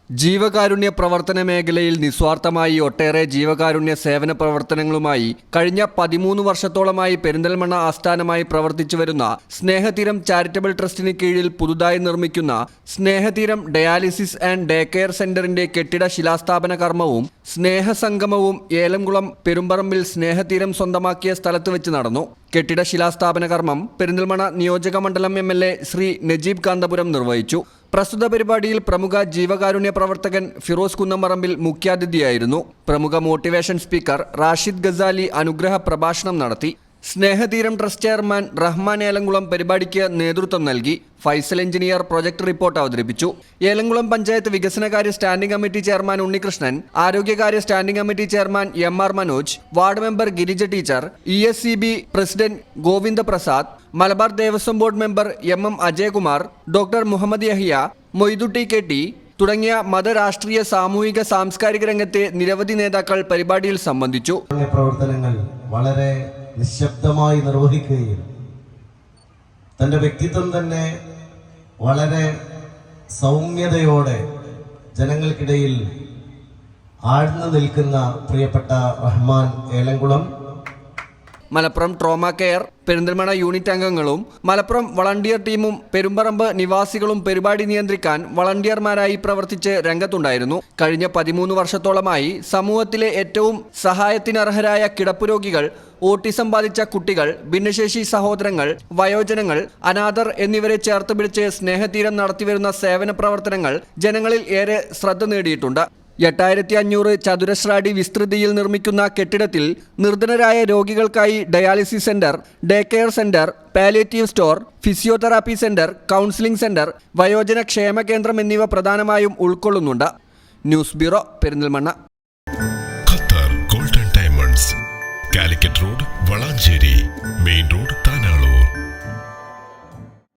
ജീവകാരുണ്യ പ്രവർത്തന മേഖലയിൽ നിസ്വാർത്ഥമായി ഒട്ടേറെ ജീവകാരുണ്യ സേവന പ്രവർത്തനങ്ങളുമായി കഴിഞ്ഞ 13 വർഷത്തോളമായി പെരിന്തൽമണ്ണ ആസ്ഥാനമായി പ്രവർത്തിച്ചു വരുന്ന സ്നേഹതീരം ചാരിറ്റബിൾ ട്രസ്റ്റിന് കീഴിൽ പുതുതായി നിർമ്മിക്കുന്ന സ്നേഹതീരം ഡയാലിസിസ് ആൻഡ് ഡേ കെയർ സെന്ററിന്റെ കെട്ടിട ശിലാസ്ഥാപന കർമ്മവും സ്നേഹസംഗമവും ഏലംകുളം പെരുമ്പറമ്പിൽ സ്നേഹതീരം സ്വന്തമാക്കിയ സ്ഥലത്ത് വെച്ച് നടന്നു. കെട്ടിട ശിലാസ്ഥാപന കർമ്മം പെരിന്തൽമണ്ണ നിയോജക മണ്ഡലം MLA ശ്രീ നജീബ് കാന്തപുരം നിർവഹിച്ചു. പ്രസ്തുത പരിപാടിയിൽ പ്രമുഖ ജീവകാരുണ്യ പ്രവർത്തകൻ ഫിറോസ് കുന്നംപറമ്പിൽ മുഖ്യാതിഥിയായിരുന്നു. പ്രമുഖ മോട്ടിവേഷൻ സ്പീക്കർ റാഷിദ് ഗസാലി അനുഗ്രഹ പ്രഭാഷണം നടത്തി. സ്നേഹതീരം ട്രസ്റ്റ് ചെയർമാൻ റഹ്മാൻ ഏലംകുളം പരിപാടിക്ക് നേതൃത്വം നൽകി. ഫൈസൽ എഞ്ചിനീയർ പ്രൊജക്ട് റിപ്പോർട്ട് അവതരിപ്പിച്ചു. ഏലംകുളം പഞ്ചായത്ത് വികസനകാര്യ സ്റ്റാൻഡിംഗ് കമ്മിറ്റി ചെയർമാൻ ഉണ്ണികൃഷ്ണൻ, ആരോഗ്യകാര്യ standing committee chairman MR Manoj, ward member Girija teacher, ESCB president Govinda Prasad, Malabar Devaswom board member MM Ajayakumar, doctor Muhammad Yahiya, Moidutty KT തുടങ്ങിയ മതരാഷ്ട്രീയ സാമൂഹിക സാംസ്കാരിക രംഗത്തെ നിരവധി നേതാക്കൾ പരിപാടിയിൽ സംബന്ധിച്ചു. പ്രവർത്തനങ്ങൾ വളരെ നിശബ്ദമായി നിർവഹിക്കുകയും തൻ്റെ വ്യക്തിത്വം തന്നെ വളരെ സൗമ്യതയോടെ ജനങ്ങൾക്കിടയിൽ ആഴ്ന്നു നിൽക്കുന്ന പ്രിയപ്പെട്ട Rahman Elamkulam, Malappuram trauma care Perinthalmanna unit അംഗങ്ങളും മലപ്പുറം വളണ്ടിയർ ടീമും പെരുമ്പറമ്പ് നിവാസികളും പരിപാടി നിയന്ത്രിക്കാൻ വളണ്ടിയർമാരായി പ്രവർത്തിച്ച് രംഗത്തുണ്ടായിരുന്നു. കഴിഞ്ഞ 13 വർഷത്തോളമായി സമൂഹത്തിലെ ഏറ്റവും സഹായത്തിനർഹരായ കിടപ്പുരോഗികൾ, ഓട്ടിസം ബാധിച്ച കുട്ടികൾ, ഭിന്നശേഷി സഹോദരങ്ങൾ, വയോജനങ്ങൾ, അനാഥർ എന്നിവരെ ചേർത്ത് പിടിച്ച് സ്നേഹതീരം നടത്തിവരുന്ന സേവന പ്രവർത്തനങ്ങൾ ജനങ്ങളിൽ ഏറെ ശ്രദ്ധ നേടിയിട്ടുണ്ട്. 8500 ചതുരശ്ര അടി വിസ്തൃതിയിൽ നിർമ്മിക്കുന്ന കെട്ടിടത്തിൽ നിർധനരായ രോഗികൾക്കായി dialysis centre, day care centre, palliative store, physiotherapy centre, counselling centre, വയോജന ക്ഷേമ കേന്ദ്രം എന്നിവ പ്രധാനമായും ഉൾക്കൊള്ളുന്നുണ്ട്. News bureau, Perinthalmanna. Qatar golden diamonds, Calicut road, Valanchery main